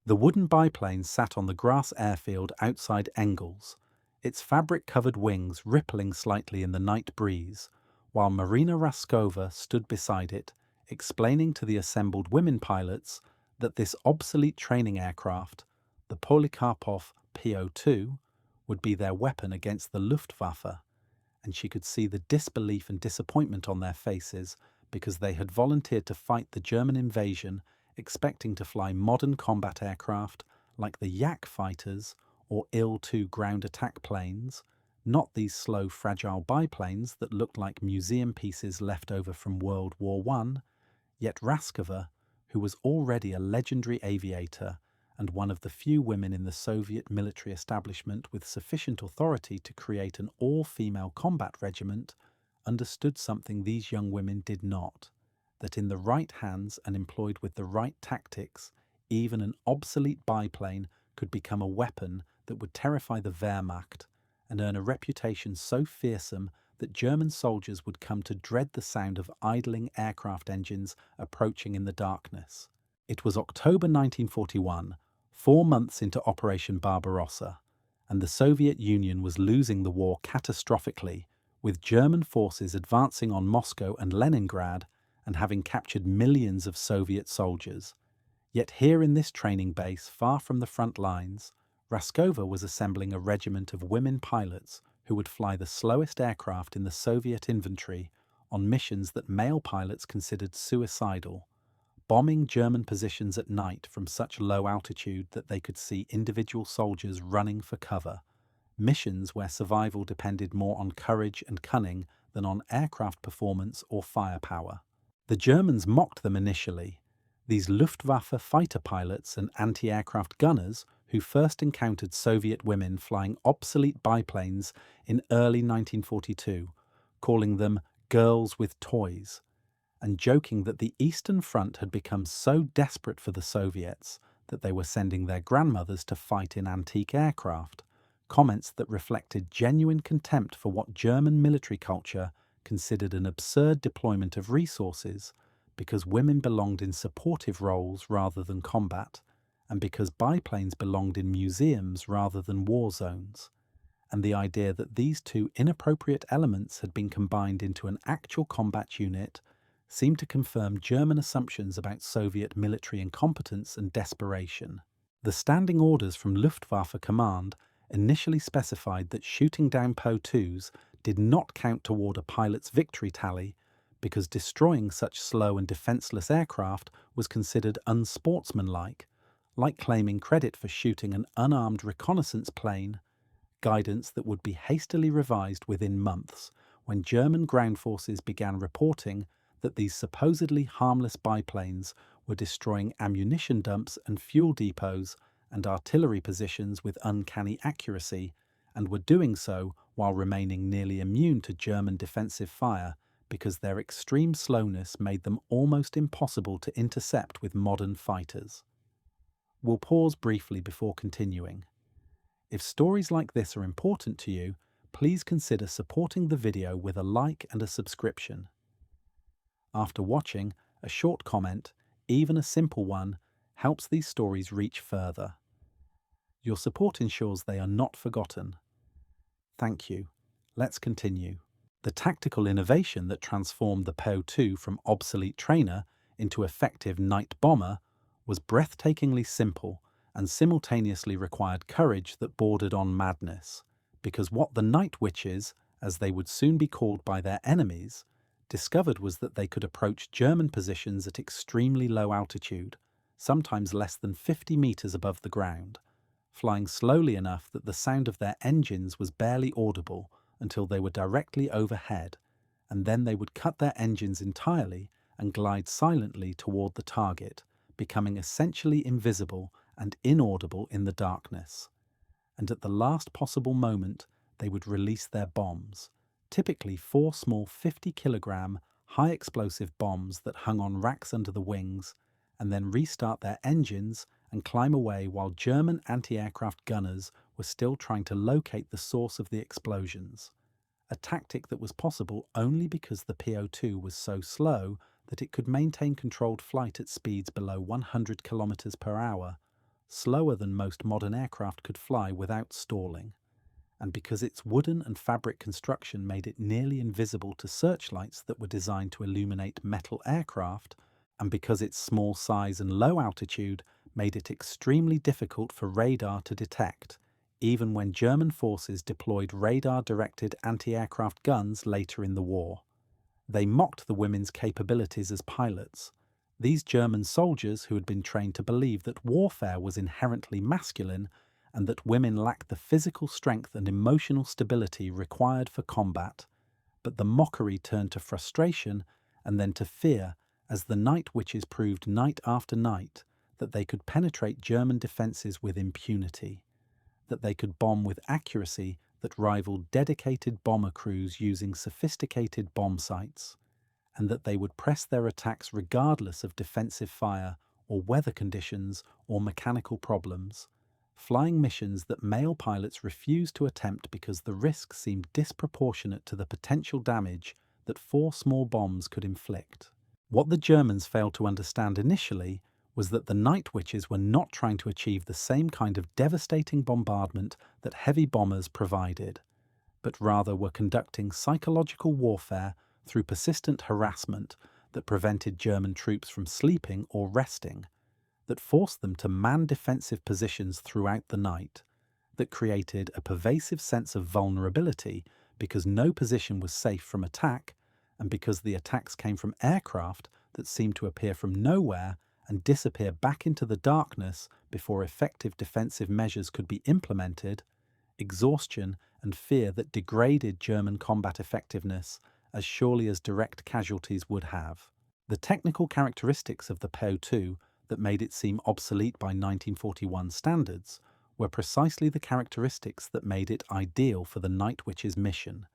The wooden biplane sat on the grass airfield outside Engels, its fabric-covered wings rippling slightly in the night breeze, while Marina Raskova stood beside it, explaining to the assembled women pilots that this obsolete training aircraft, the Polikarpov PO-2, would be their weapon against the Luftwaffe, and she could see the disbelief and disappointment on their faces because they had volunteered to fight the German invasion, expecting to fly modern combat aircraft like the Yak fighters or Il-2 ground attack planes, not these slow, fragile biplanes that looked like museum pieces left over from World War I. Yet Raskova, who was already a legendary aviator and one of the few women in the Soviet military establishment with sufficient authority to create an all-female combat regiment, understood something these young women did not, that in the right hands and employed with the right tactics, even an obsolete biplane could become a weapon that would terrify the Wehrmacht and earn a reputation so fearsome that German soldiers would come to dread the sound of idling aircraft engines approaching in the darkness. It was October 1941, 4 months into Operation Barbarossa, and the Soviet Union was losing the war catastrophically, with German forces advancing on Moscow and Leningrad and having captured millions of Soviet soldiers. Yet here in this training base, far from the front lines, Raskova was assembling a regiment of women pilots who would fly the slowest aircraft in the Soviet inventory on missions that male pilots considered suicidal, bombing German positions at night from such low altitude that they could see individual soldiers running for cover, missions where survival depended more on courage and cunning than on aircraft performance or firepower. The Germans mocked them initially, these Luftwaffe fighter pilots and anti-aircraft gunners who first encountered Soviet women flying obsolete biplanes in early 1942, calling them girls with toys, and joking that the Eastern Front had become so desperate for the Soviets that they were sending their grandmothers to fight in antique aircraft, comments that reflected genuine contempt for what German military culture considered an absurd deployment of resources because women belonged in supportive roles rather than combat, and because biplanes belonged in museums rather than war zones, and the idea that these two inappropriate elements had been combined into an actual combat unit seemed to confirm German assumptions about Soviet military incompetence and desperation. The standing orders from Luftwaffe Command initially specified that shooting down Po-2s did not count toward a pilot's victory tally because destroying such slow and defenseless aircraft was considered unsportsmanlike, like claiming credit for shooting an unarmed reconnaissance plane, guidance that would be hastily revised within months when German ground forces began reporting that these supposedly harmless biplanes were destroying ammunition dumps and fuel depots and artillery positions with uncanny accuracy, and were doing so while remaining nearly immune to German defensive fire because their extreme slowness made them almost impossible to intercept with modern fighters. We'll pause briefly before continuing. If stories like this are important to you, please consider supporting the video with a like and a subscription. After watching, a short comment, even a simple one, helps these stories reach further. Your support ensures they are not forgotten. Thank you. Let's continue. The tactical innovation that transformed the Po-2 from obsolete trainer into effective night bomber was breathtakingly simple and simultaneously required courage that bordered on madness, because what the Night Witches, as they would soon be called by their enemies, discovered was that they could approach German positions at extremely low altitude, sometimes less than 50 meters above the ground, flying slowly enough that the sound of their engines was barely audible until they were directly overhead, and then they would cut their engines entirely and glide silently toward the target, becoming essentially invisible and inaudible in the darkness. And at the last possible moment, they would release their bombs, typically 4 small 50-kilogram, high-explosive bombs that hung on racks under the wings, and then restart their engines and climb away while German anti-aircraft gunners were still trying to locate the source of the explosions, a tactic that was possible only because the Po-2 was so slow that it could maintain controlled flight at speeds below 100 kilometers per hour, slower than most modern aircraft could fly without stalling. And because its wooden and fabric construction made it nearly invisible to searchlights that were designed to illuminate metal aircraft, and because its small size and low altitude made it extremely difficult for radar to detect, even when German forces deployed radar-directed anti-aircraft guns later in the war. They mocked the women's capabilities as pilots. These German soldiers, who had been trained to believe that warfare was inherently masculine and that women lacked the physical strength and emotional stability required for combat. But the mockery turned to frustration and then to fear as the night witches proved night after night that they could penetrate German defences with impunity, that they could bomb with accuracy that rivaled dedicated bomber crews using sophisticated bomb sights, and that they would press their attacks regardless of defensive fire or weather conditions or mechanical problems, flying missions that male pilots refused to attempt because the risk seemed disproportionate to the potential damage that 4 small bombs could inflict. What the Germans failed to understand initially was that the night witches were not trying to achieve the same kind of devastating bombardment that heavy bombers provided, but rather were conducting psychological warfare through persistent harassment that prevented German troops from sleeping or resting, that forced them to man defensive positions throughout the night, that created a pervasive sense of vulnerability because no position was safe from attack, and because the attacks came from aircraft that seemed to appear from nowhere and disappear back into the darkness before effective defensive measures could be implemented, exhaustion and fear that degraded German combat effectiveness as surely as direct casualties would have. The technical characteristics of the PO-2 that made it seem obsolete by 1941 standards were precisely the characteristics that made it ideal for the Night Witch's mission,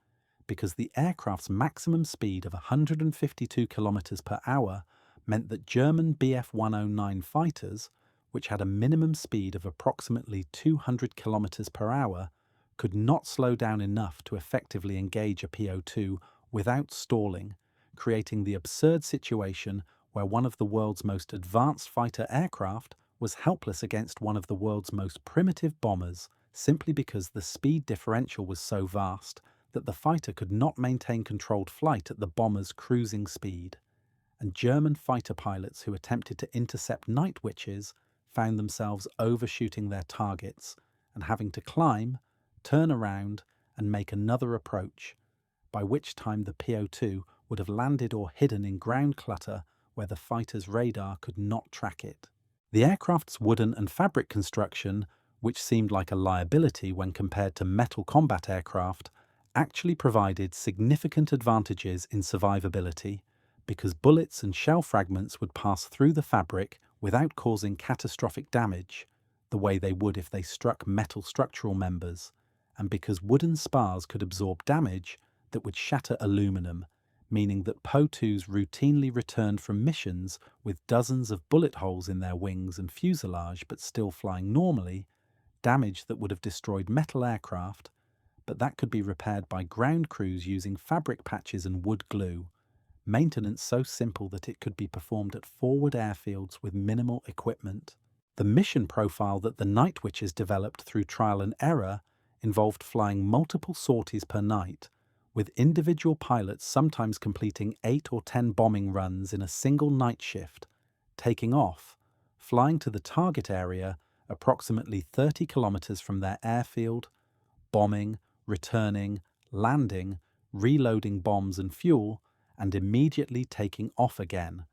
because the aircraft's maximum speed of 152 km per hour meant that German Bf-109 fighters, which had a minimum speed of approximately 200 km per hour, could not slow down enough to effectively engage a PO-2 without stalling, creating the absurd situation where one of the world's most advanced fighter aircraft was helpless against one of the world's most primitive bombers simply because the speed differential was so vast that the fighter could not maintain controlled flight at the bomber's cruising speed. And German fighter pilots who attempted to intercept night witches found themselves overshooting their targets and having to climb, turn around, and make another approach, by which time the PO-2 would have landed or hidden in ground clutter where the fighter's radar could not track it. The aircraft's wooden and fabric construction, which seemed like a liability when compared to metal combat aircraft, actually provided significant advantages in survivability, because bullets and shell fragments would pass through the fabric without causing catastrophic damage, the way they would if they struck metal structural members, and because wooden spars could absorb damage that would shatter aluminum, meaning that PO-2s routinely returned from missions with dozens of bullet holes in their wings and fuselage but still flying normally, damage that would have destroyed metal aircraft, but that could be repaired by ground crews using fabric patches and wood glue, maintenance so simple that it could be performed at forward airfields with minimal equipment. The mission profile that the Night Witches developed through trial and error involved flying multiple sorties per night, with individual pilots sometimes completing 8 or 10 bombing runs in a single night shift, taking off, flying to the target area approximately 30 kilometers from their airfield, bombing, returning, landing, reloading bombs and fuel, and immediately taking off again,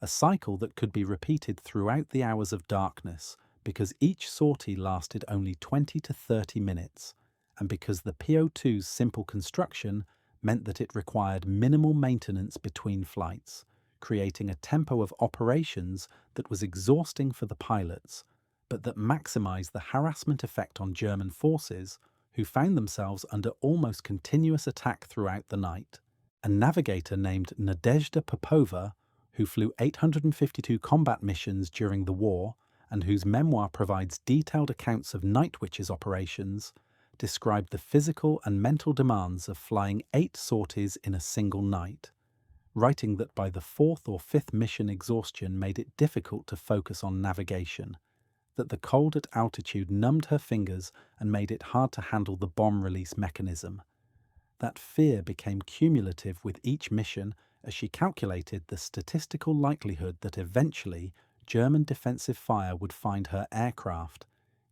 a cycle that could be repeated throughout the hours of darkness because each sortie lasted only 20 to 30 minutes, and because the PO-2's simple construction meant that it required minimal maintenance between flights, creating a tempo of operations that was exhausting for the pilots, but that maximized the harassment effect on German forces, who found themselves under almost continuous attack throughout the night. A navigator named Nadezhda Popova, who flew 852 combat missions during the war and whose memoir provides detailed accounts of Night Witches operations, described the physical and mental demands of flying 8 sorties in a single night, writing that by the 4th or 5th mission exhaustion made it difficult to focus on navigation, that the cold at altitude numbed her fingers and made it hard to handle the bomb release mechanism. That fear became cumulative with each mission as she calculated the statistical likelihood that eventually German defensive fire would find her aircraft,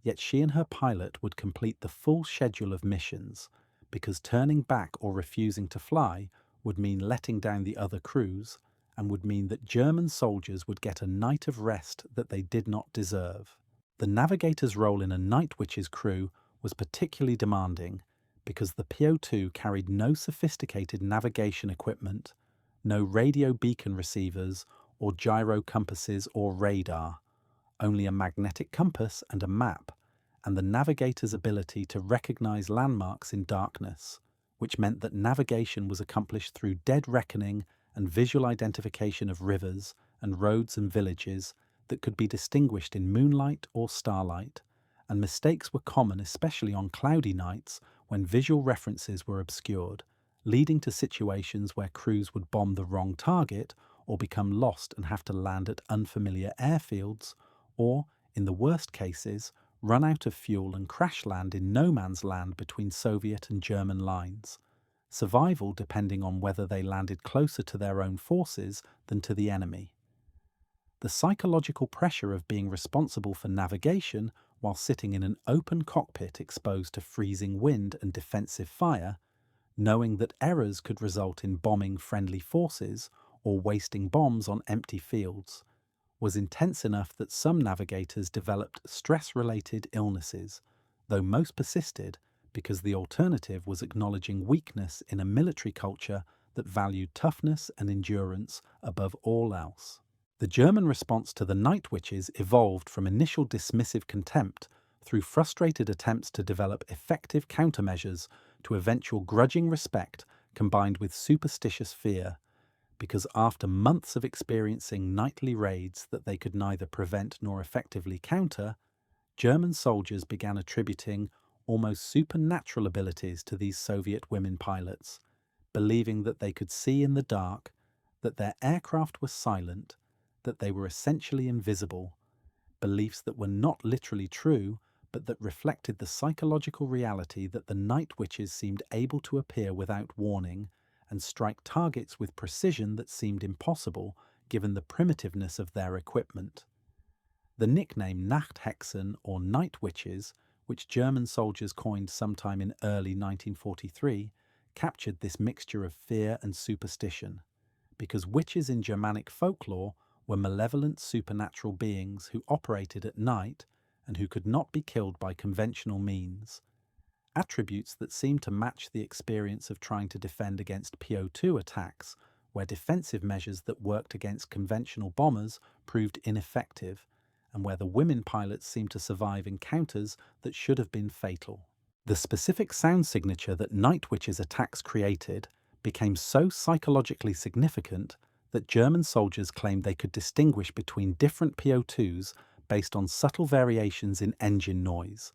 yet she and her pilot would complete the full schedule of missions, because turning back or refusing to fly would mean letting down the other crews and would mean that German soldiers would get a night of rest that they did not deserve. The navigator's role in a Night Witch's crew was particularly demanding because the PO2 carried no sophisticated navigation equipment, no radio beacon receivers or gyro compasses or radar, only a magnetic compass and a map, and the navigator's ability to recognize landmarks in darkness, which meant that navigation was accomplished through dead reckoning and visual identification of rivers and roads and villages that could be distinguished in moonlight or starlight, and mistakes were common especially on cloudy nights when visual references were obscured, leading to situations where crews would bomb the wrong target or become lost and have to land at unfamiliar airfields, or, in the worst cases, run out of fuel and crash land in no man's land between Soviet and German lines. Survival depending on whether they landed closer to their own forces than to the enemy. The psychological pressure of being responsible for navigation while sitting in an open cockpit exposed to freezing wind and defensive fire, knowing that errors could result in bombing friendly forces or wasting bombs on empty fields, was intense enough that some navigators developed stress-related illnesses, though most persisted because the alternative was acknowledging weakness in a military culture that valued toughness and endurance above all else. The German response to the Night Witches evolved from initial dismissive contempt through frustrated attempts to develop effective countermeasures to eventual grudging respect combined with superstitious fear, because after months of experiencing nightly raids that they could neither prevent nor effectively counter, German soldiers began attributing almost supernatural abilities to these Soviet women pilots, believing that they could see in the dark, that their aircraft were silent, that they were essentially invisible, beliefs that were not literally true, but that reflected the psychological reality that the Night Witches seemed able to appear without warning and strike targets with precision that seemed impossible given the primitiveness of their equipment. The nickname Nachthexen or Night Witches, which German soldiers coined sometime in early 1943, captured this mixture of fear and superstition, because witches in Germanic folklore were malevolent supernatural beings who operated at night and who could not be killed by conventional means, attributes that seemed to match the experience of trying to defend against PO2 attacks, where defensive measures that worked against conventional bombers proved ineffective, and where the women pilots seemed to survive encounters that should have been fatal. The specific sound signature that Night Witches' attacks created became so psychologically significant that German soldiers claimed they could distinguish between different PO2s based on subtle variations in engine noise,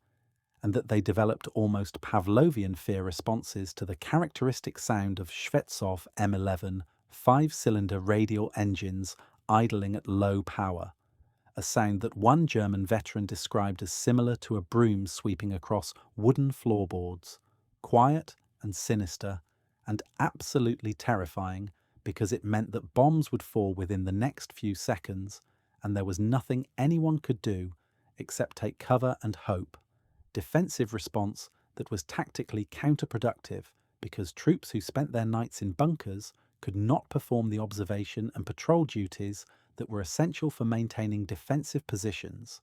and that they developed almost Pavlovian fear responses to the characteristic sound of Shvetsov M11 5-cylinder radial engines idling at low power, a sound that one German veteran described as similar to a broom sweeping across wooden floorboards, quiet and sinister, and absolutely terrifying because it meant that bombs would fall within the next few seconds, and there was nothing anyone could do except take cover and hope. Defensive response that was tactically counterproductive because troops who spent their nights in bunkers could not perform the observation and patrol duties that were essential for maintaining defensive positions,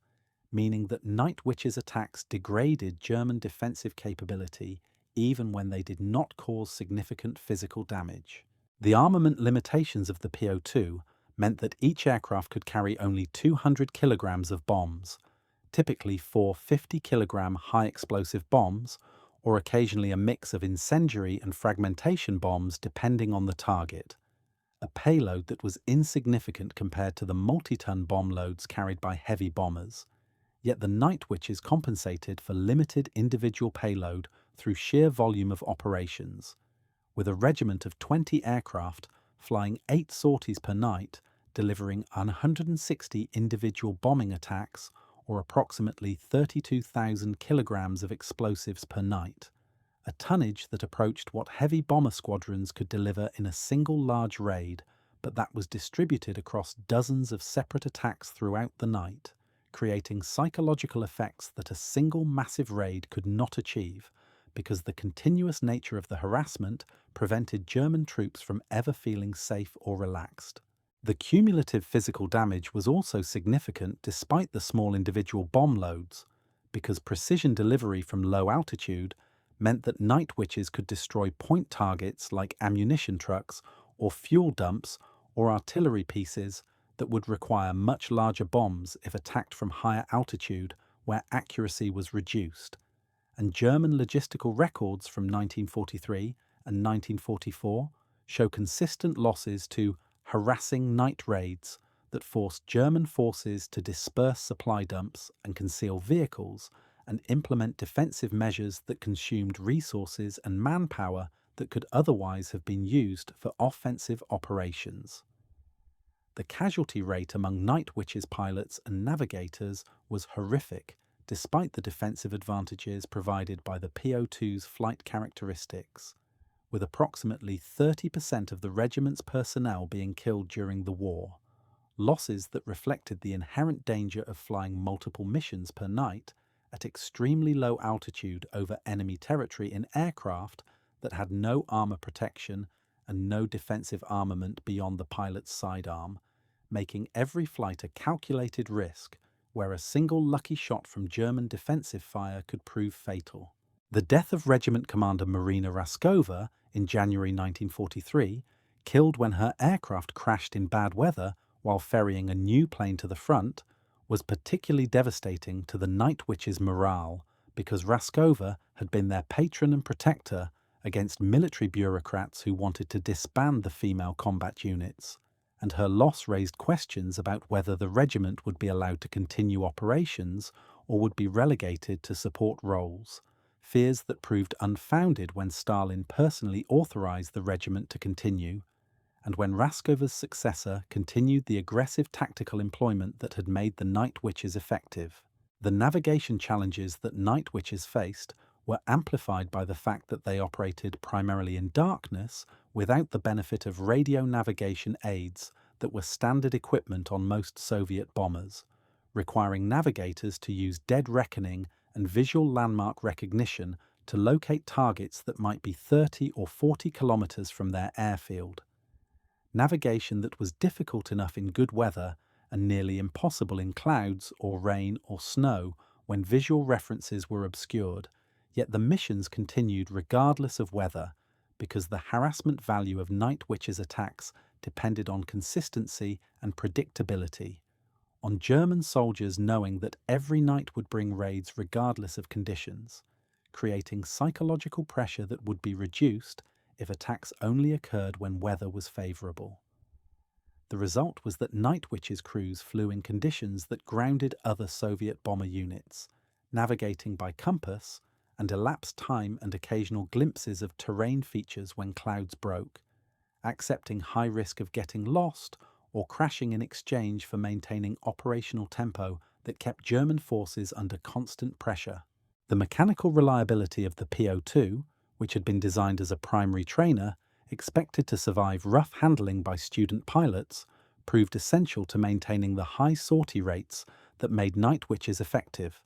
meaning that Night Witches' attacks degraded German defensive capability even when they did not cause significant physical damage. The armament limitations of the PO2 meant that each aircraft could carry only 200 kilograms of bombs, typically 4 50-kilogram high-explosive bombs, or occasionally a mix of incendiary and fragmentation bombs depending on the target, a payload that was insignificant compared to the multi-ton bomb loads carried by heavy bombers. Yet the Night Witches compensated for limited individual payload through sheer volume of operations, with a regiment of 20 aircraft flying 8 sorties per night, delivering 160 individual bombing attacks, or approximately 32,000 kilograms of explosives per night, a tonnage that approached what heavy bomber squadrons could deliver in a single large raid, but that was distributed across dozens of separate attacks throughout the night, creating psychological effects that a single massive raid could not achieve, because the continuous nature of the harassment prevented German troops from ever feeling safe or relaxed. The cumulative physical damage was also significant despite the small individual bomb loads, because precision delivery from low altitude meant that night witches could destroy point targets like ammunition trucks or fuel dumps or artillery pieces that would require much larger bombs if attacked from higher altitude where accuracy was reduced. And German logistical records from 1943 and 1944 show consistent losses to harassing night raids that forced German forces to disperse supply dumps and conceal vehicles and implement defensive measures that consumed resources and manpower that could otherwise have been used for offensive operations. The casualty rate among Night Witches pilots and navigators was horrific, despite the defensive advantages provided by the PO2's flight characteristics, with approximately 30% of the regiment's personnel being killed during the war, losses that reflected the inherent danger of flying multiple missions per night at extremely low altitude over enemy territory in aircraft that had no armor protection and no defensive armament beyond the pilot's sidearm, making every flight a calculated risk where a single lucky shot from German defensive fire could prove fatal. The death of Regiment Commander Marina Raskova in January 1943, killed when her aircraft crashed in bad weather while ferrying a new plane to the front, was particularly devastating to the Night Witches' morale because Raskova had been their patron and protector against military bureaucrats who wanted to disband the female combat units, and her loss raised questions about whether the regiment would be allowed to continue operations or would be relegated to support roles, fears that proved unfounded when Stalin personally authorized the regiment to continue, and when Raskova's successor continued the aggressive tactical employment that had made the Night Witches effective. The navigation challenges that Night Witches faced were amplified by the fact that they operated primarily in darkness without the benefit of radio navigation aids that were standard equipment on most Soviet bombers, requiring navigators to use dead reckoning and visual landmark recognition to locate targets that might be 30 or 40 kilometers from their airfield. Navigation that was difficult enough in good weather and nearly impossible in clouds or rain or snow when visual references were obscured, yet the missions continued regardless of weather because the harassment value of Night Witches' attacks depended on consistency and predictability, on German soldiers knowing that every night would bring raids regardless of conditions, creating psychological pressure that would be reduced if attacks only occurred when weather was favourable. The result was that Night Witches crews flew in conditions that grounded other Soviet bomber units, navigating by compass and elapsed time and occasional glimpses of terrain features when clouds broke, accepting high risk of getting lost or crashing in exchange for maintaining operational tempo that kept German forces under constant pressure. The mechanical reliability of the PO2, which had been designed as a primary trainer, expected to survive rough handling by student pilots, proved essential to maintaining the high sortie rates that made Night Witches effective,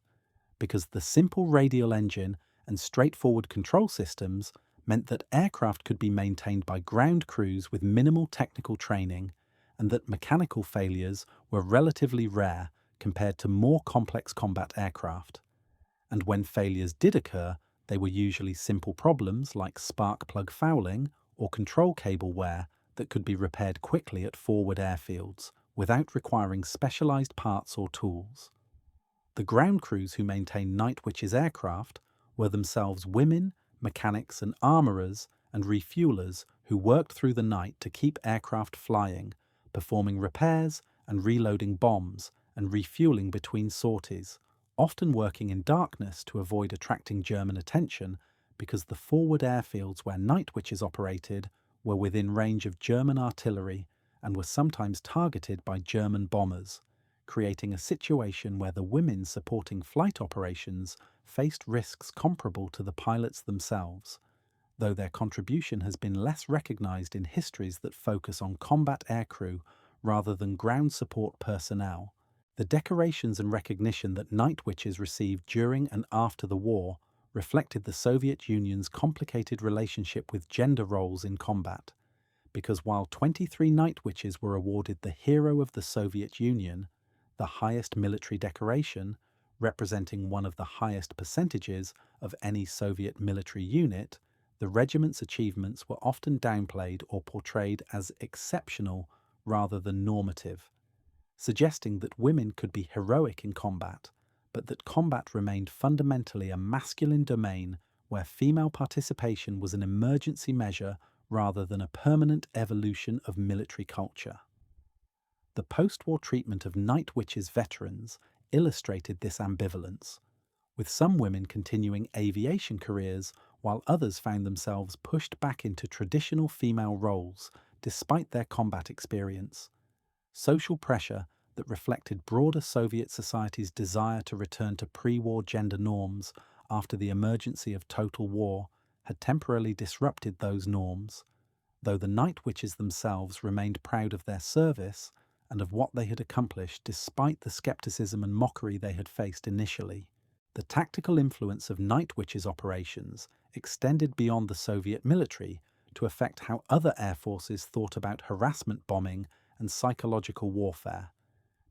because the simple radial engine and straightforward control systems meant that aircraft could be maintained by ground crews with minimal technical training, and that mechanical failures were relatively rare compared to more complex combat aircraft. And when failures did occur, they were usually simple problems like spark plug fouling or control cable wear that could be repaired quickly at forward airfields without requiring specialized parts or tools. The ground crews who maintained Night Witches aircraft were themselves women, mechanics and armourers and refuelers who worked through the night to keep aircraft flying, performing repairs and reloading bombs and refueling between sorties, often working in darkness to avoid attracting German attention because the forward airfields where Night Witches operated were within range of German artillery and were sometimes targeted by German bombers, creating a situation where the women supporting flight operations faced risks comparable to the pilots themselves, though their contribution has been less recognized in histories that focus on combat aircrew rather than ground support personnel. The decorations and recognition that night witches received during and after the war reflected the Soviet Union's complicated relationship with gender roles in combat, because while 23 night witches were awarded the Hero of the Soviet Union, the highest military decoration, representing one of the highest percentages of any Soviet military unit, the regiment's achievements were often downplayed or portrayed as exceptional rather than normative, suggesting that women could be heroic in combat, but that combat remained fundamentally a masculine domain where female participation was an emergency measure rather than a permanent evolution of military culture. The post-war treatment of night witches veterans illustrated this ambivalence, with some women continuing aviation careers while others found themselves pushed back into traditional female roles despite their combat experience. Social pressure that reflected broader Soviet society's desire to return to pre-war gender norms after the emergency of total war had temporarily disrupted those norms, though the night witches themselves remained proud of their service and of what they had accomplished despite the skepticism and mockery they had faced initially. The tactical influence of night witches operations extended beyond the Soviet military to affect how other air forces thought about harassment bombing and psychological warfare,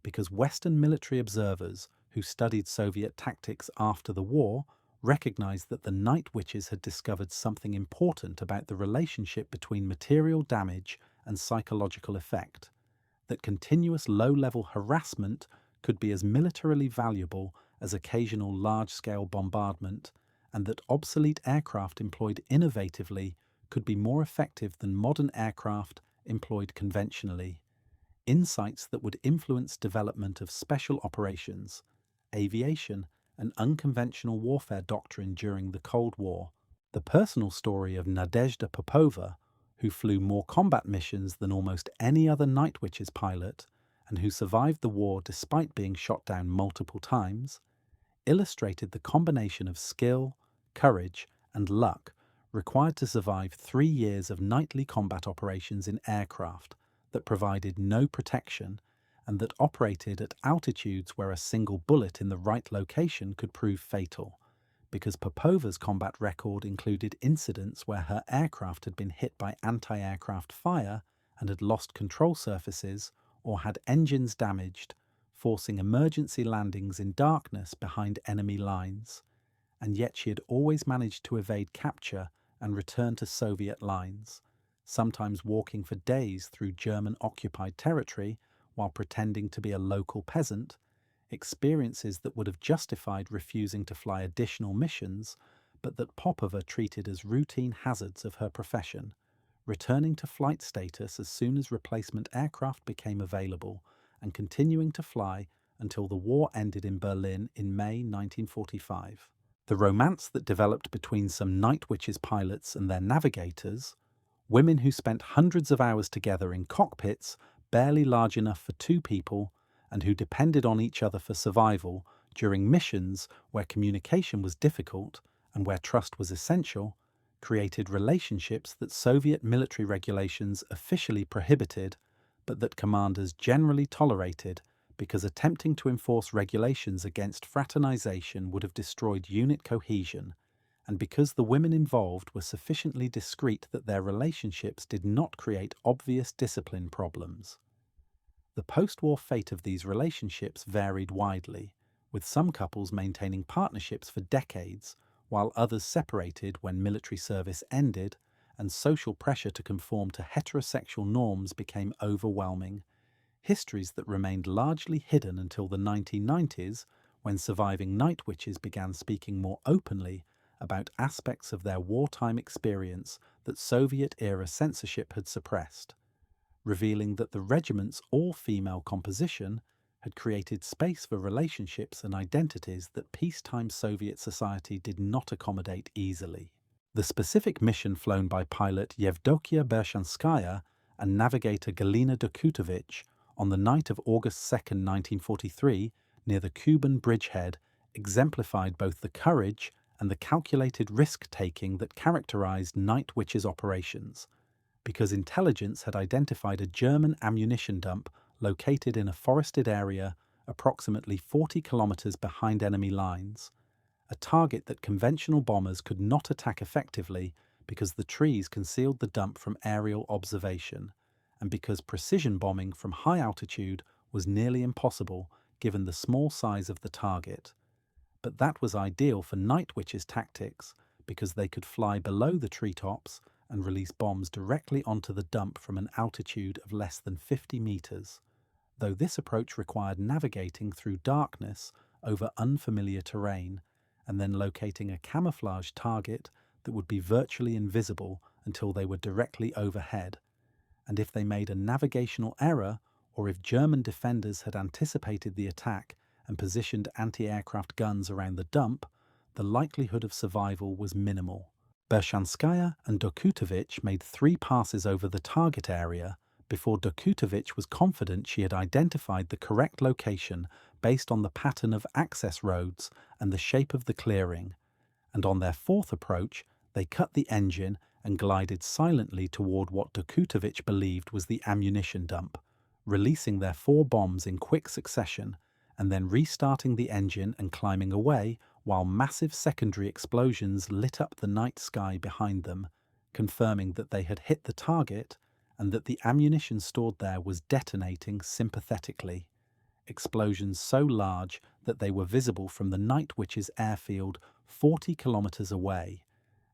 because Western military observers who studied Soviet tactics after the war recognized that the night witches had discovered something important about the relationship between material damage and psychological effect, that continuous low-level harassment could be as militarily valuable as occasional large-scale bombardment, and that obsolete aircraft employed innovatively could be more effective than modern aircraft employed conventionally. Insights that would influence development of special operations, aviation, and unconventional warfare doctrine during the Cold War. The personal story of Nadezhda Popova, who flew more combat missions than almost any other night witches pilot, and who survived the war despite being shot down multiple times, illustrated the combination of skill, courage, and luck required to survive 3 years of nightly combat operations in aircraft that provided no protection and that operated at altitudes where a single bullet in the right location could prove fatal, because Popova's combat record included incidents where her aircraft had been hit by anti-aircraft fire and had lost control surfaces or had engines damaged, forcing emergency landings in darkness behind enemy lines, and yet she had always managed to evade capture and return to Soviet lines, sometimes walking for days through German-occupied territory while pretending to be a local peasant, experiences that would have justified refusing to fly additional missions, but that Popova treated as routine hazards of her profession, returning to flight status as soon as replacement aircraft became available and continuing to fly until the war ended in Berlin in May 1945. The romance that developed between some night witches pilots and their navigators, women who spent hundreds of hours together in cockpits barely large enough for 2 people and who depended on each other for survival during missions where communication was difficult and where trust was essential, created relationships that Soviet military regulations officially prohibited, but that commanders generally tolerated because attempting to enforce regulations against fraternization would have destroyed unit cohesion, and because the women involved were sufficiently discreet that their relationships did not create obvious discipline problems. The post-war fate of these relationships varied widely, with some couples maintaining partnerships for decades, while others separated when military service ended and social pressure to conform to heterosexual norms became overwhelming, histories that remained largely hidden until the 1990s, when surviving night witches began speaking more openly about aspects of their wartime experience that Soviet-era censorship had suppressed, revealing that the regiment's all-female composition had created space for relationships and identities that peacetime Soviet society did not accommodate easily. The specific mission flown by pilot Yevdokia Bershanskaya and navigator Galina Dokutovich on the night of August 2nd, 1943, near the Cuban bridgehead, exemplified both the courage and the calculated risk-taking that characterized Night Witch's operations, because intelligence had identified a German ammunition dump located in a forested area approximately 40 kilometers behind enemy lines, a target that conventional bombers could not attack effectively because the trees concealed the dump from aerial observation, and because precision bombing from high altitude was nearly impossible given the small size of the target. But that was ideal for Night Witch's tactics because they could fly below the treetops and release bombs directly onto the dump from an altitude of less than 50 meters, though this approach required navigating through darkness over unfamiliar terrain and then locating a camouflage target that would be virtually invisible until they were directly overhead. And if they made a navigational error, or if German defenders had anticipated the attack and positioned anti-aircraft guns around the dump, the likelihood of survival was minimal. Bershanskaya and Dokutovich made 3 passes over the target area before Dokutovich was confident she had identified the correct location based on the pattern of access roads and the shape of the clearing, and on their 4th approach, they cut the engine and glided silently toward what Dokutovich believed was the ammunition dump, releasing their 4 bombs in quick succession, and then restarting the engine and climbing away while massive secondary explosions lit up the night sky behind them, confirming that they had hit the target and that the ammunition stored there was detonating sympathetically. Explosions so large that they were visible from the Night Witch's airfield 40 kilometers away,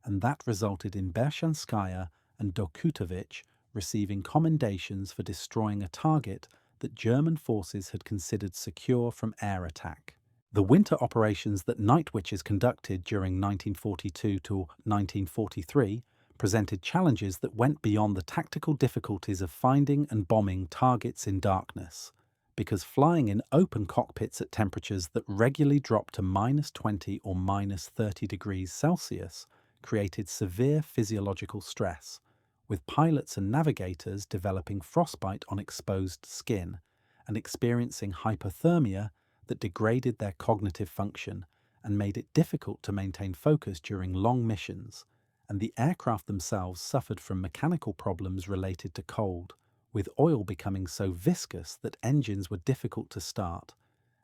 and that resulted in Bershanskaya and Dokutovich receiving commendations for destroying a target that German forces had considered secure from air attack. The winter operations that Night Witches conducted during 1942 to 1943 presented challenges that went beyond the tactical difficulties of finding and bombing targets in darkness, because flying in open cockpits at temperatures that regularly dropped to -20 or -30 degrees Celsius created severe physiological stress, with pilots and navigators developing frostbite on exposed skin and experiencing hypothermia that degraded their cognitive function and made it difficult to maintain focus during long missions, and the aircraft themselves suffered from mechanical problems related to cold, with oil becoming so viscous that engines were difficult to start,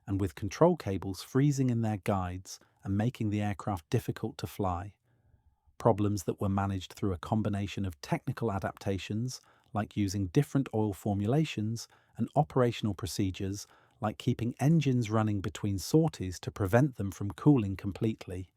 and with control cables freezing in their guides and making the aircraft difficult to fly. Problems that were managed through a combination of technical adaptations, like using different oil formulations, and operational procedures, like keeping engines running between sorties to prevent them from cooling completely.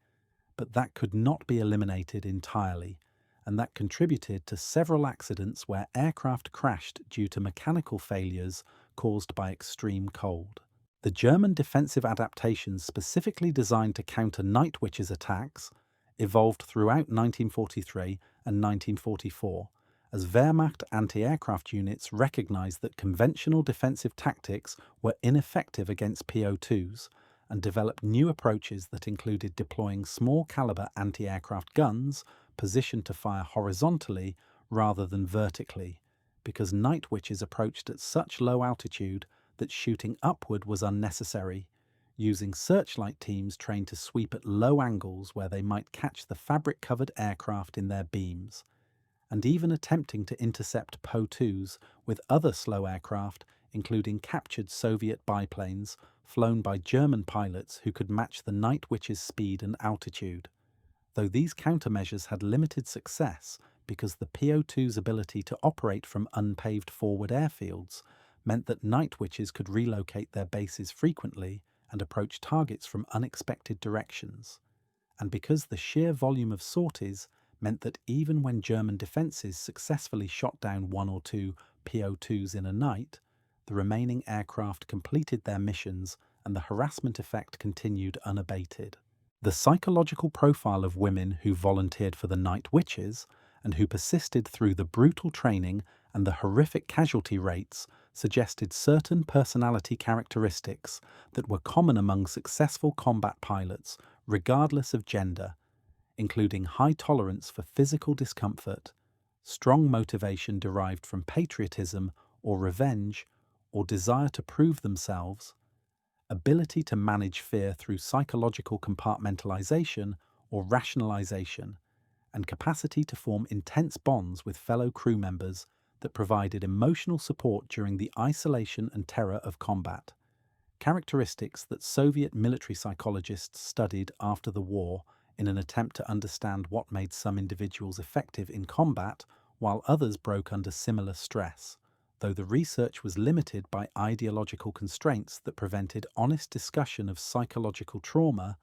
But that could not be eliminated entirely, and that contributed to several accidents where aircraft crashed due to mechanical failures caused by extreme cold. The German defensive adaptations specifically designed to counter Night Witch's attacks evolved throughout 1943 and 1944, as Wehrmacht anti-aircraft units recognized that conventional defensive tactics were ineffective against PO2s and developed new approaches that included deploying small-caliber anti-aircraft guns positioned to fire horizontally rather than vertically, because Night Witches approached at such low altitude that shooting upward was unnecessary, using searchlight teams trained to sweep at low angles where they might catch the fabric-covered aircraft in their beams, and even attempting to intercept Po-2s with other slow aircraft, including captured Soviet biplanes flown by German pilots who could match the Night Witch's speed and altitude. Though these countermeasures had limited success because the Po-2's ability to operate from unpaved forward airfields meant that Night Witches could relocate their bases frequently and approach targets from unexpected directions, and because the sheer volume of sorties meant that even when German defences successfully shot down 1 or 2 Po-2s in a night, the remaining aircraft completed their missions and the harassment effect continued unabated. The psychological profile of women who volunteered for the Night Witches and who persisted through the brutal training and the horrific casualty rates suggested certain personality characteristics that were common among successful combat pilots, regardless of gender, including high tolerance for physical discomfort, strong motivation derived from patriotism or revenge, or desire to prove themselves, ability to manage fear through psychological compartmentalization or rationalization, and capacity to form intense bonds with fellow crew members that provided emotional support during the isolation and terror of combat. Characteristics that Soviet military psychologists studied after the war in an attempt to understand what made some individuals effective in combat while others broke under similar stress, though the research was limited by ideological constraints that prevented honest discussion of psychological trauma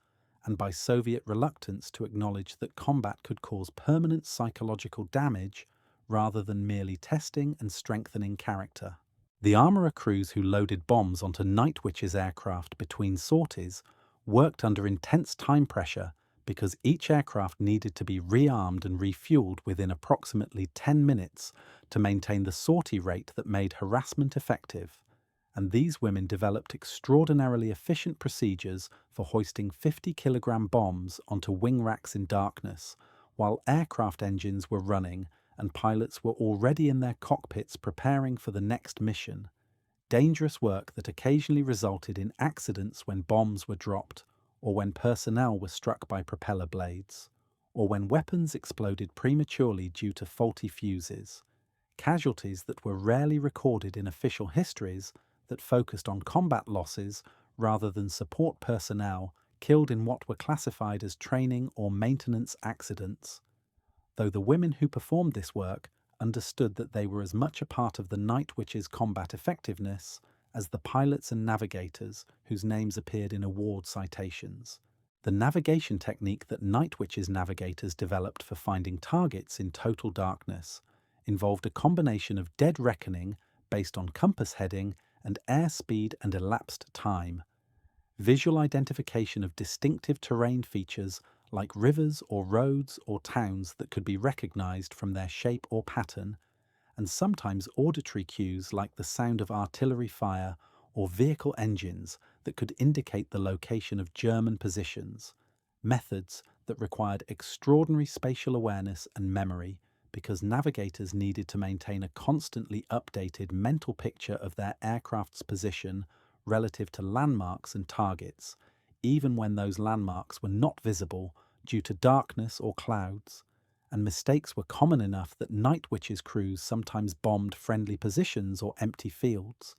and by Soviet reluctance to acknowledge that combat could cause permanent psychological damage rather than merely testing and strengthening character. The armourer crews who loaded bombs onto Night Witch's aircraft between sorties worked under intense time pressure because each aircraft needed to be rearmed and refueled within approximately 10 minutes to maintain the sortie rate that made harassment effective, and these women developed extraordinarily efficient procedures for hoisting 50-kilogram bombs onto wing racks in darkness, while aircraft engines were running and pilots were already in their cockpits preparing for the next mission. Dangerous work that occasionally resulted in accidents when bombs were dropped, or when personnel were struck by propeller blades, or when weapons exploded prematurely due to faulty fuses. Casualties that were rarely recorded in official histories that focused on combat losses rather than support personnel killed in what were classified as training or maintenance accidents. Though the women who performed this work understood that they were as much a part of the Night Witch's combat effectiveness as the pilots and navigators whose names appeared in award citations. The navigation technique that Night Witch's navigators developed for finding targets in total darkness involved a combination of dead reckoning based on compass heading and airspeed and elapsed time, visual identification of distinctive terrain features like rivers or roads or towns that could be recognized from their shape or pattern, and sometimes auditory cues like the sound of artillery fire or vehicle engines that could indicate the location of German positions, methods that required extraordinary spatial awareness and memory because navigators needed to maintain a constantly updated mental picture of their aircraft's position relative to landmarks and targets, even when those landmarks were not visible due to darkness or clouds, and mistakes were common enough that Night Witch's crews sometimes bombed friendly positions or empty fields,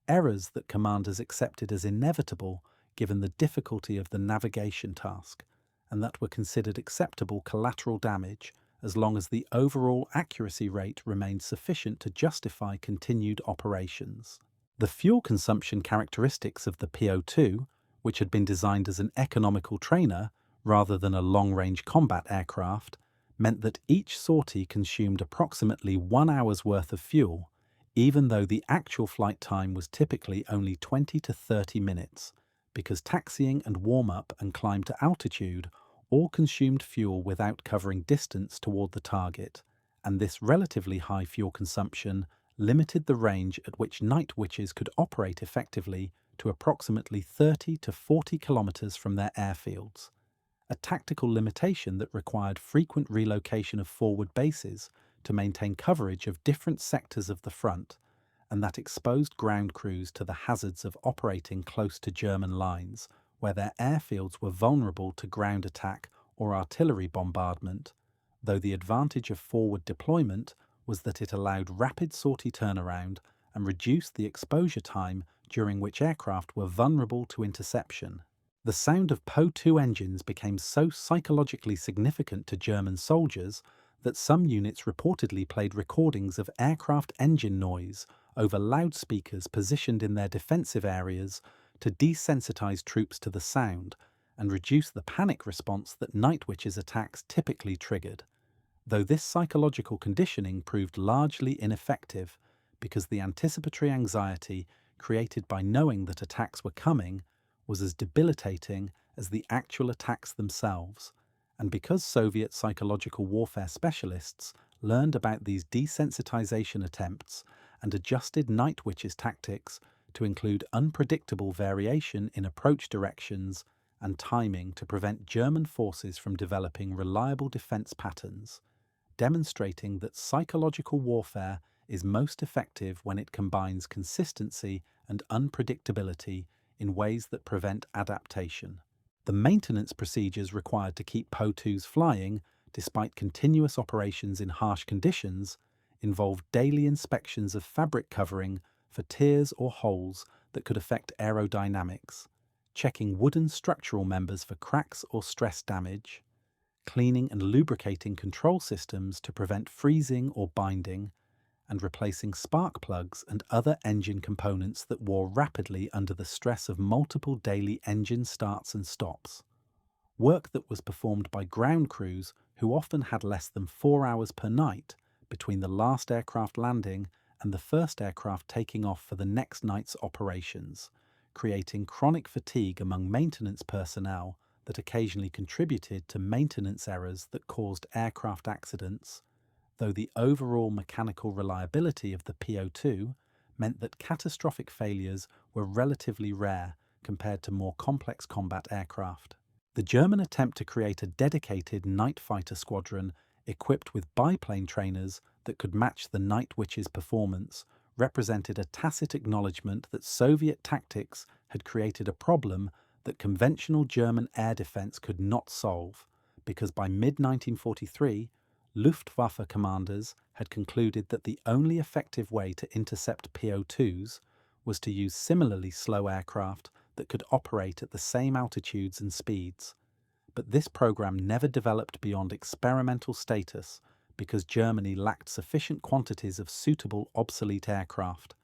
errors that commanders accepted as inevitable given the difficulty of the navigation task, and that were considered acceptable collateral damage as long as the overall accuracy rate remained sufficient to justify continued operations. The fuel consumption characteristics of the PO-2, which had been designed as an economical trainer rather than a long-range combat aircraft, meant that each sortie consumed approximately 1 hour's worth of fuel, even though the actual flight time was typically only 20 to 30 minutes, because taxiing and warm-up and climb to altitude all consumed fuel without covering distance toward the target, and this relatively high fuel consumption limited the range at which Night Witches could operate effectively to approximately 30 to 40 kilometers from their airfields, a tactical limitation that required frequent relocation of forward bases to maintain coverage of different sectors of the front, and that exposed ground crews to the hazards of operating close to German lines, where their airfields were vulnerable to ground attack or artillery bombardment, though the advantage of forward deployment was that it allowed rapid sortie turnaround and reduced the exposure time during which aircraft were vulnerable to interception. The sound of Po-2 engines became so psychologically significant to German soldiers that some units reportedly played recordings of aircraft engine noise over loudspeakers positioned in their defensive areas to desensitize troops to the sound and reduce the panic response that Night Witches attacks typically triggered, though this psychological conditioning proved largely ineffective because the anticipatory anxiety created by knowing that attacks were coming was as debilitating as the actual attacks themselves, and because Soviet psychological warfare specialists learned about these desensitization attempts and adjusted Night Witches tactics to include unpredictable variation in approach directions and timing to prevent German forces from developing reliable defense patterns, demonstrating that psychological warfare is most effective when it combines consistency and unpredictability in ways that prevent adaptation. The maintenance procedures required to keep Po-2s flying, despite continuous operations in harsh conditions, involved daily inspections of fabric covering for tears or holes that could affect aerodynamics, checking wooden structural members for cracks or stress damage, cleaning and lubricating control systems to prevent freezing or binding, and replacing spark plugs and other engine components that wore rapidly under the stress of multiple daily engine starts and stops. Work that was performed by ground crews who often had less than 4 hours per night between the last aircraft landing and the first aircraft taking off for the next night's operations, creating chronic fatigue among maintenance personnel that occasionally contributed to maintenance errors that caused aircraft accidents, though the overall mechanical reliability of the PO2 meant that catastrophic failures were relatively rare compared to more complex combat aircraft. The German attempt to create a dedicated night fighter squadron equipped with biplane trainers that could match the Night Witch's performance represented a tacit acknowledgement that Soviet tactics had created a problem that conventional German air defense could not solve, because by mid-1943, Luftwaffe commanders had concluded that the only effective way to intercept PO2s was to use similarly slow aircraft that could operate at the same altitudes and speeds. But this program never developed beyond experimental status because Germany lacked sufficient quantities of suitable obsolete aircraft,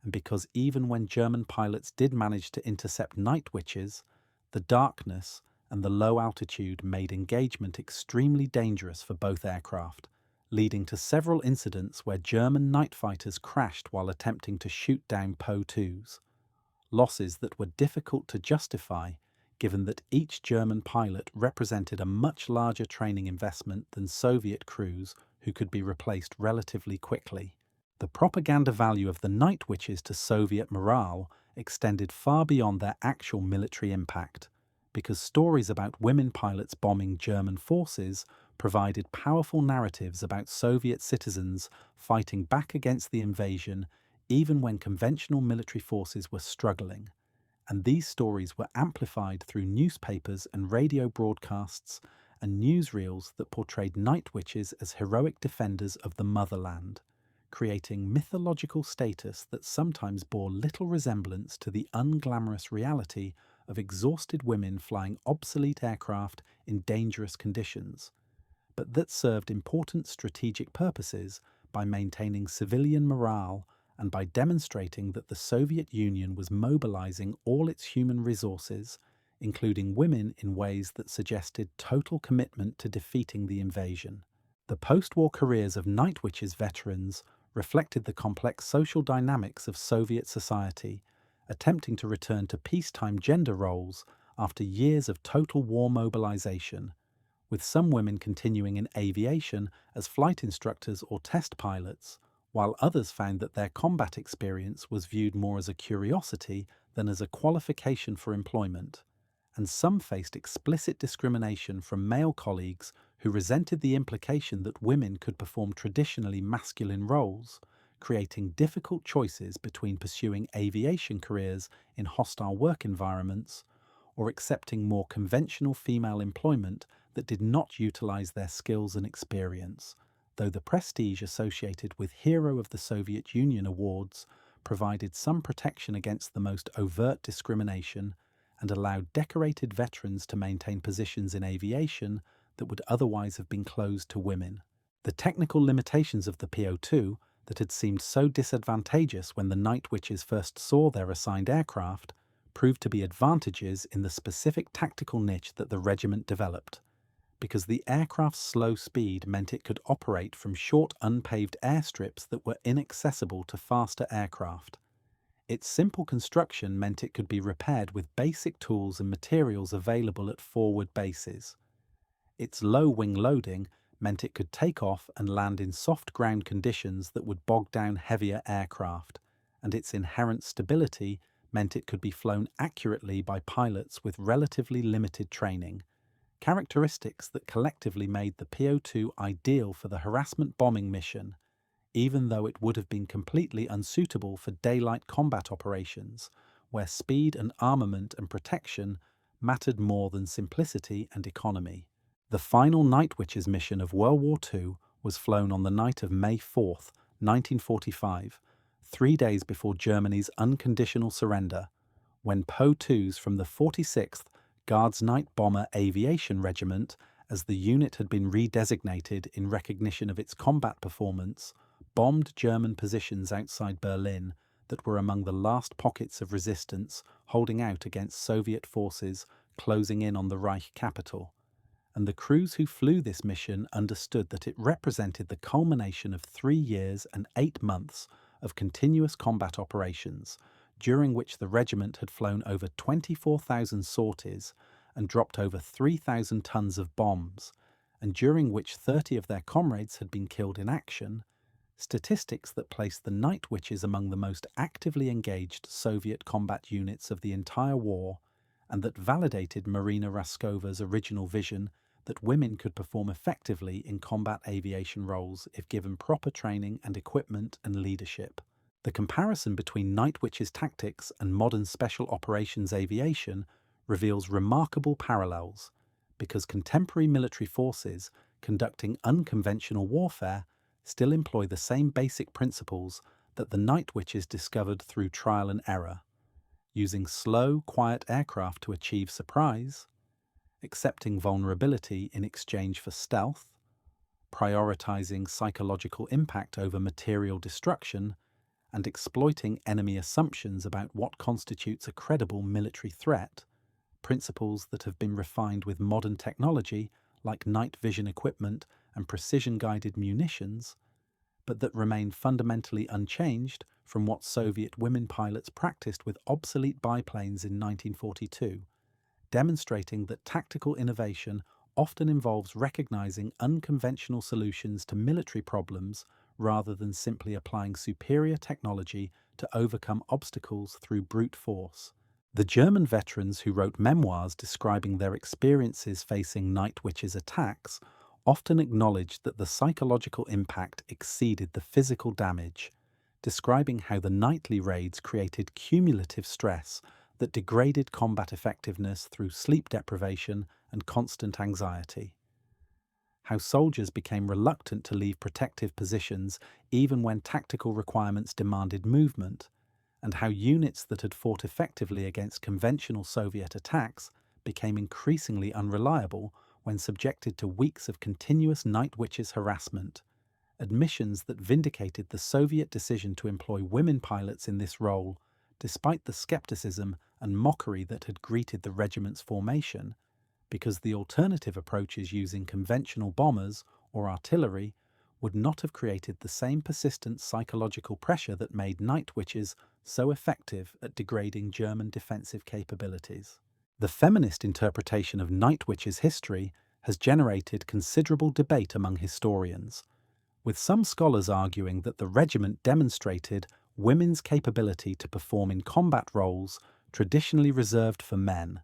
and because even when German pilots did manage to intercept Night Witches, the darkness and the low altitude made engagement extremely dangerous for both aircraft, leading to several incidents where German night fighters crashed while attempting to shoot down Po-2s. Losses that were difficult to justify, given that each German pilot represented a much larger training investment than Soviet crews who could be replaced relatively quickly. The propaganda value of the Night Witches to Soviet morale extended far beyond their actual military impact, because stories about women pilots bombing German forces provided powerful narratives about Soviet citizens fighting back against the invasion even when conventional military forces were struggling, and these stories were amplified through newspapers and radio broadcasts and newsreels that portrayed Night Witches as heroic defenders of the motherland, creating mythological status that sometimes bore little resemblance to the unglamorous reality of exhausted women flying obsolete aircraft in dangerous conditions, but that served important strategic purposes by maintaining civilian morale and by demonstrating that the Soviet Union was mobilizing all its human resources, including women, in ways that suggested total commitment to defeating the invasion. The post-war careers of Night Witches veterans reflected the complex social dynamics of Soviet society, attempting to return to peacetime gender roles after years of total war mobilization, with some women continuing in aviation as flight instructors or test pilots, while others found that their combat experience was viewed more as a curiosity than as a qualification for employment, and some faced explicit discrimination from male colleagues who resented the implication that women could perform traditionally masculine roles, creating difficult choices between pursuing aviation careers in hostile work environments or accepting more conventional female employment that did not utilize their skills and experience, though the prestige associated with Hero of the Soviet Union awards provided some protection against the most overt discrimination and allowed decorated veterans to maintain positions in aviation that would otherwise have been closed to women. The technical limitations of the PO2 that had seemed so disadvantageous when the Night Witches first saw their assigned aircraft proved to be advantages in the specific tactical niche that the regiment developed, because the aircraft's slow speed meant it could operate from short unpaved airstrips that were inaccessible to faster aircraft. Its simple construction meant it could be repaired with basic tools and materials available at forward bases. Its low wing loading meant it could take off and land in soft ground conditions that would bog down heavier aircraft, and its inherent stability meant it could be flown accurately by pilots with relatively limited training, characteristics that collectively made the PO2 ideal for the harassment bombing mission, even though it would have been completely unsuitable for daylight combat operations, where speed and armament and protection mattered more than simplicity and economy. The final Night Witches mission of World War II was flown on the night of May 4th, 1945, 3 days before Germany's unconditional surrender, when Po-2s from the 46th Guards Night Bomber Aviation Regiment, as the unit had been redesignated in recognition of its combat performance, bombed German positions outside Berlin that were among the last pockets of resistance holding out against Soviet forces closing in on the Reich capital. And the crews who flew this mission understood that it represented the culmination of 3 years and 8 months of continuous combat operations, during which the regiment had flown over 24,000 sorties and dropped over 3,000 tons of bombs, and during which 30 of their comrades had been killed in action, statistics that placed the Night Witches among the most actively engaged Soviet combat units of the entire war, and that validated Marina Raskova's original vision that women could perform effectively in combat aviation roles if given proper training and equipment and leadership. The comparison between Night Witches tactics and modern special operations aviation reveals remarkable parallels, because contemporary military forces conducting unconventional warfare still employ the same basic principles that the Night Witches discovered through trial and error, using slow, quiet aircraft to achieve surprise, accepting vulnerability in exchange for stealth, prioritizing psychological impact over material destruction, and exploiting enemy assumptions about what constitutes a credible military threat, principles that have been refined with modern technology like night vision equipment and precision-guided munitions, but that remain fundamentally unchanged from what Soviet women pilots practiced with obsolete biplanes in 1942, demonstrating that tactical innovation often involves recognizing unconventional solutions to military problems rather than simply applying superior technology to overcome obstacles through brute force. The German veterans who wrote memoirs describing their experiences facing Night Witches attacks often acknowledged that the psychological impact exceeded the physical damage, describing how the nightly raids created cumulative stress that degraded combat effectiveness through sleep deprivation and constant anxiety. How soldiers became reluctant to leave protective positions even when tactical requirements demanded movement, and how units that had fought effectively against conventional Soviet attacks became increasingly unreliable when subjected to weeks of continuous Night Witches harassment, admissions that vindicated the Soviet decision to employ women pilots in this role, despite the skepticism and mockery that had greeted the regiment's formation, because the alternative approaches using conventional bombers or artillery would not have created the same persistent psychological pressure that made Night Witches so effective at degrading German defensive capabilities. The feminist interpretation of Night Witches' history has generated considerable debate among historians, with some scholars arguing that the regiment demonstrated women's capability to perform in combat roles traditionally reserved for men,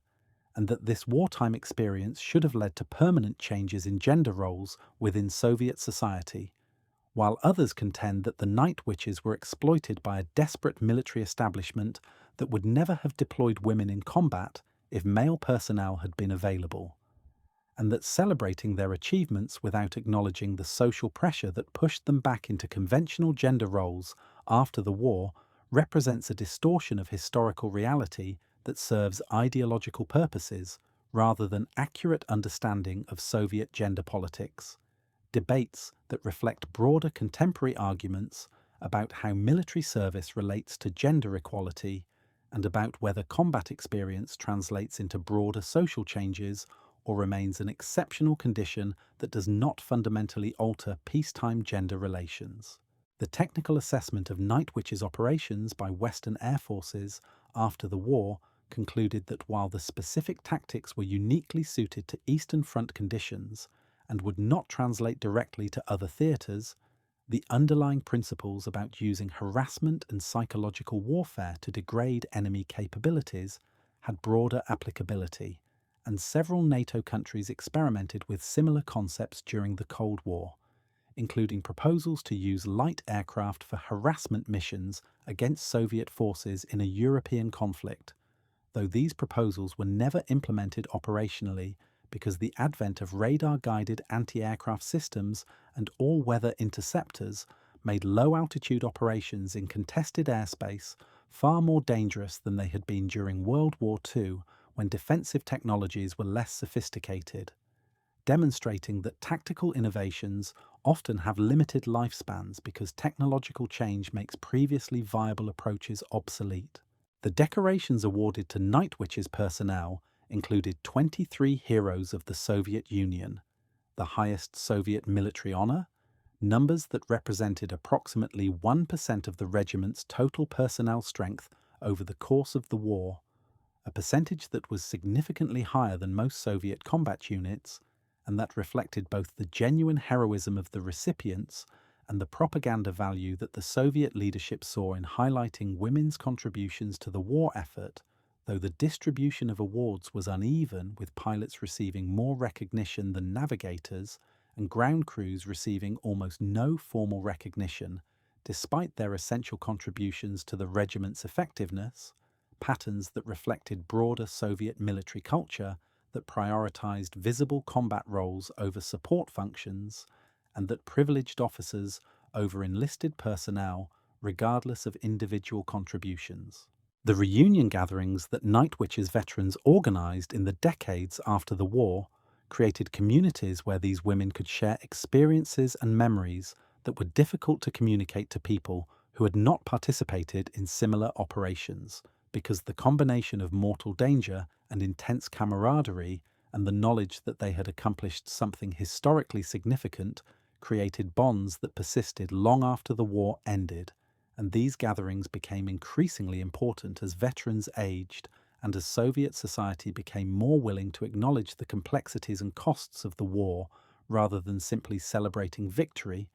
and that this wartime experience should have led to permanent changes in gender roles within Soviet society, while others contend that the Night Witches were exploited by a desperate military establishment that would never have deployed women in combat if male personnel had been available, and that celebrating their achievements without acknowledging the social pressure that pushed them back into conventional gender roles after the war represents a distortion of historical reality that serves ideological purposes rather than accurate understanding of Soviet gender politics. Debates that reflect broader contemporary arguments about how military service relates to gender equality and about whether combat experience translates into broader social changes or remains an exceptional condition that does not fundamentally alter peacetime gender relations. The technical assessment of Night Witches operations by Western air forces after the war concluded that while the specific tactics were uniquely suited to Eastern Front conditions and would not translate directly to other theatres, the underlying principles about using harassment and psychological warfare to degrade enemy capabilities had broader applicability, and several NATO countries experimented with similar concepts during the Cold War, including proposals to use light aircraft for harassment missions against Soviet forces in a European conflict, though these proposals were never implemented operationally because the advent of radar-guided anti-aircraft systems and all-weather interceptors made low-altitude operations in contested airspace far more dangerous than they had been during World War II, when defensive technologies were less sophisticated, demonstrating that tactical innovations often have limited lifespans because technological change makes previously viable approaches obsolete. The decorations awarded to Night Witch's personnel included 23 Heroes of the Soviet Union, the highest Soviet military honor, numbers that represented approximately 1% of the regiment's total personnel strength over the course of the war, a percentage that was significantly higher than most Soviet combat units, and that reflected both the genuine heroism of the recipients and the propaganda value that the Soviet leadership saw in highlighting women's contributions to the war effort, though the distribution of awards was uneven, with pilots receiving more recognition than navigators and ground crews receiving almost no formal recognition, despite their essential contributions to the regiment's effectiveness, patterns that reflected broader Soviet military culture that prioritized visible combat roles over support functions, and that privileged officers over enlisted personnel regardless of individual contributions. The reunion gatherings that Night Witch's veterans organized in the decades after the war created communities where these women could share experiences and memories that were difficult to communicate to people who had not participated in similar operations, because the combination of mortal danger and intense camaraderie and the knowledge that they had accomplished something historically significant created bonds that persisted long after the war ended, and these gatherings became increasingly important as veterans aged and as Soviet society became more willing to acknowledge the complexities and costs of the war rather than simply celebrating victory,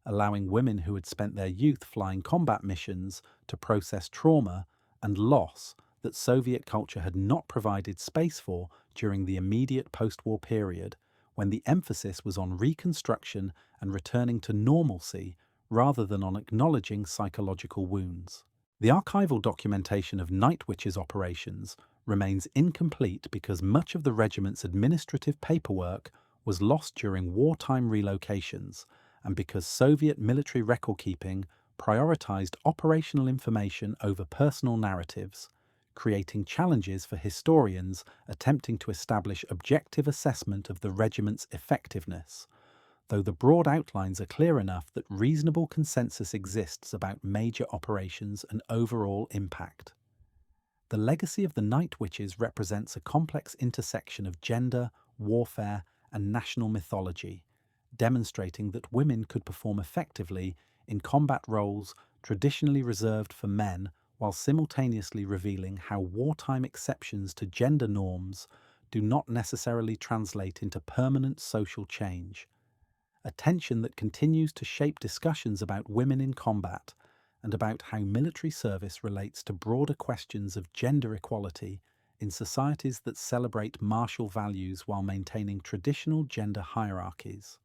allowing women who had spent their youth flying combat missions to process trauma and loss that Soviet culture had not provided space for during the immediate post-war period, when the emphasis was on reconstruction and returning to normalcy rather than on acknowledging psychological wounds. The archival documentation of Night Witch's operations remains incomplete because much of the regiment's administrative paperwork was lost during wartime relocations, and because Soviet military record-keeping prioritized operational information over personal narratives, creating challenges for historians attempting to establish objective assessment of the regiment's effectiveness, though the broad outlines are clear enough that reasonable consensus exists about major operations and overall impact. The legacy of the Night Witches represents a complex intersection of gender, warfare, and national mythology, demonstrating that women could perform effectively in combat roles traditionally reserved for men, while simultaneously revealing how wartime exceptions to gender norms do not necessarily translate into permanent social change, a tension that continues to shape discussions about women in combat and about how military service relates to broader questions of gender equality in societies that celebrate martial values while maintaining traditional gender hierarchies.